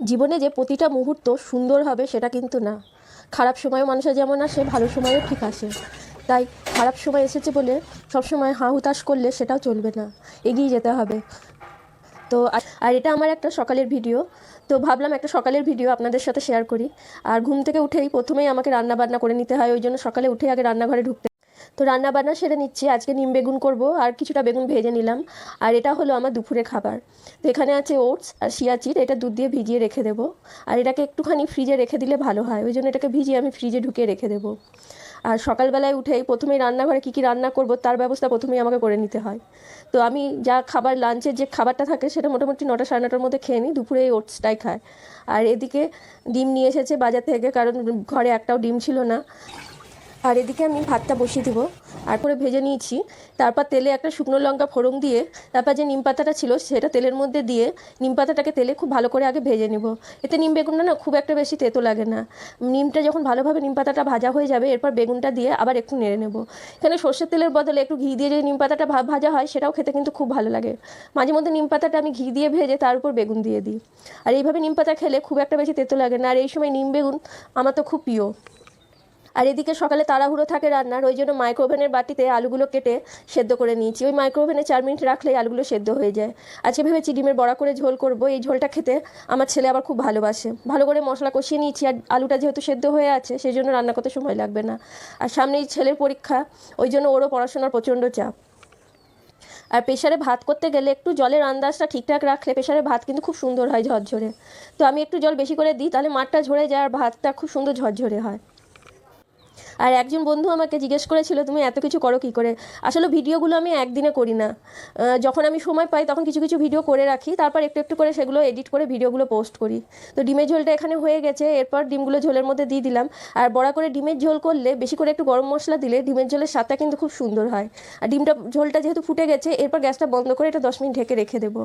জীবনে যে প্রতিটা মুহূর্ত সুন্দর হবে সেটা কিন্তু না। খারাপ সময়ও মানুষের যেমন আসে, ভালো সময়ও ঠিক আসে। তাই খারাপ সময় এসেছে বলে সবসময় হা হুতাশ করলে সেটাও চলবে না, এগিয়ে যেতে হবে। তো আর এটা আমার একটা সকালের ভিডিও, তো ভাবলাম একটা সকালের ভিডিও আপনাদের সাথে শেয়ার করি। আর ঘুম থেকে উঠেই প্রথমেই আমাকে রান্না বান্না করে নিতে হয়, ওই জন্য সকালে উঠেই আগে রান্নাঘরে ঢুকতে। তো রান্না বান্না সেরে নিচ্ছি। আজকে নিম বেগুন করব, আর কিছুটা বেগুন ভেজে নিলাম। আর এটা হলো আমার দুপুরে খাবার। তো এখানে আছে ওটস আর শিয়াচিট, এটা দুধ দিয়ে ভিজিয়ে রেখে দেবো। আর এটাকে একটুখানি ফ্রিজে রেখে দিলে ভালো হয়, ওই জন্য এটাকে ভিজিয়ে আমি ফ্রিজে ঢুকিয়ে রেখে দেবো। আর সকালবেলায় উঠেই প্রথমেই রান্নাঘরে কী কী রান্না করব তার ব্যবস্থা প্রথমেই আমাকে করে নিতে হয়। তো আমি যা খাবার, লাঞ্চের যে খাবারটা থাকে সেটা মোটামুটি 9টা সাড়ে 9টার মধ্যে খেয়ে নিই। দুপুরে এই ওটসটাই খায়। আর এদিকে ডিম নিয়ে এসেছে বাজার থেকে, কারণ ঘরে একটাও ডিম ছিল না। আর এদিকে আমি ভাতটা বসিয়ে দেবো। আর করে ভেজে নিয়েছি। তারপর তেলে একটা শুকনো লঙ্কা ফোড়ন দিয়ে, তারপর যে নিম পাতাটা ছিল সেটা তেলের মধ্যে দিয়ে নিম পাতাটাকে তেলে খুব ভালো করে আগে ভেজে নেব। এতে নিম বেগুনটা না খুব একটা বেশি তেতো লাগে না। নিমটা যখন ভালোভাবে নিম পাতাটা ভাজা হয়ে যাবে, এরপর বেগুনটা দিয়ে আবার একটু নেড়ে নেব। এখানে সর্ষের তেলের বদলে একটু ঘি দিয়ে যদি নিম পাতাটা ভাজা হয় সেটাও খেতে কিন্তু খুব ভালো লাগে। মাঝে মধ্যে নিম পাতাটা আমি ঘি দিয়ে ভেজে তার উপর বেগুন দিয়ে দিই। আর এইভাবে নিম পাতা খেলে খুব একটা বেশি তেতো লাগে না। আর এই সময় নিম বেগুন আমার তো খুব প্রিয়। আর এদিকে সকালে তাড়াহুড়ো থাকে রান্নার, ওই জন্য মাইক্রোওভেনের বাটিতে আলুগুলো কেটে সেদ্ধ করে নিয়েছি। ওই মাইক্রোওভেনে 4 মিনিট রাখলেই আলুগুলো সেদ্ধ হয়ে যায়। আজকে ভেবেছি ডিমের বড়া করে ঝোল করব। এই ঝোলটা খেতে আমার ছেলে আবার খুব ভালোবাসে। ভালো করে মশলা কষিয়ে নিয়েছি, আর আলুটা যেহেতু সেদ্ধ হয়ে আছে সেই জন্য রান্না করতে সময় লাগবে না। আর সামনেই ছেলের পরীক্ষা, ওই জন্য ওরও পড়াশোনার প্রচণ্ড চাপ। আর প্রেশারে ভাত করতে গেলে একটু জলের আন্দাজটা ঠিকঠাক রাখলে প্রেশারে ভাত কিন্তু খুব সুন্দর হয়, ঝরঝরে। তো আমি একটু জল বেশি করে দিই, তাহলে মাঠটা ঝরে যায় আর ভাতটা খুব সুন্দর ঝরঝরে হয়। আর একজন বন্ধু আমাকে জিজ্ঞেস করেছিল, তুমি এত কিছু করো কী করে? আসলে ভিডিওগুলো আমি একদিনে করি না। যখন আমি সময় পাই তখন কিছু কিছু ভিডিও করে রাখি, তারপর একটু একটু করে সেগুলো এডিট করে ভিডিওগুলো পোস্ট করি। তো ডিমের ঝোলটা এখানে হয়ে গেছে, এরপর ডিমগুলো ঝোলের মধ্যে দিয়ে দিলাম। আর বড়া করে ডিমের ঝোল করলে বেশি করে একটু গরম মশলা দিলে ডিমের ঝোলের স্বাদটা কিন্তু খুব সুন্দর হয়। আর ডিমটা ঝোলটা যেহেতু ফুটে গেছে, এরপর গ্যাসটা বন্ধ করে এটা 10 মিনিট ঢেকে রেখে দেবো।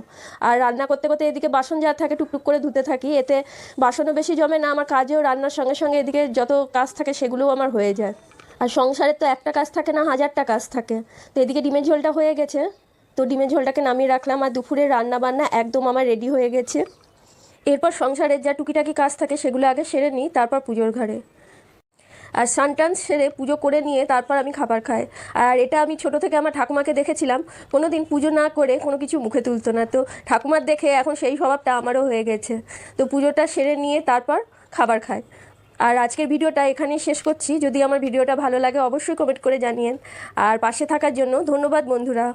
আর রান্না করতে করতে এদিকে বাসন যা থাকে টুকটুক করে ধুতে থাকি, এতে বাসনও বেশি জমে না, আমার কাজেও রান্নার সঙ্গে সঙ্গে এদিকে যত কাজ থাকে সেগুলোও আমার হয়ে যায়। আর সংসারের তো একটা কাজ থাকে না, হাজারটা কাজ থাকে। তো এদিকে ডিমের ঝোলটা হয়ে গেছে, তো ডিমের ঝোলটাকে নামিয়ে রাখলাম। আর দুপুরের রান্না বান্না একদম আমার রেডি হয়ে গেছে। এরপর সংসারের যা টুকিটাকি কাজ থাকে সেগুলো আগে সেরে নিই, তারপর পুজোর ঘরে। আর স্নান সেরে পুজো করে নিয়ে তারপর আমি খাবার খাই। আর এটা আমি ছোটো থেকে আমার ঠাকুমাকে দেখেছিলাম, কোনো দিন পুজো না করে কোনো কিছু মুখে তুলতো না। তো ঠাকুমার দেখে এখন সেই স্বভাবটা আমারও হয়ে গেছে। তো পুজোটা সেরে নিয়ে তারপর খাবার খাই। আর আজকের ভিডিওটা এখানেই শেষ করছি। যদি আমার ভিডিওটা ভালো লাগে অবশ্যই কমেন্ট করে জানিয়েন। আর পাশে থাকার জন্য ধন্যবাদ বন্ধুরা।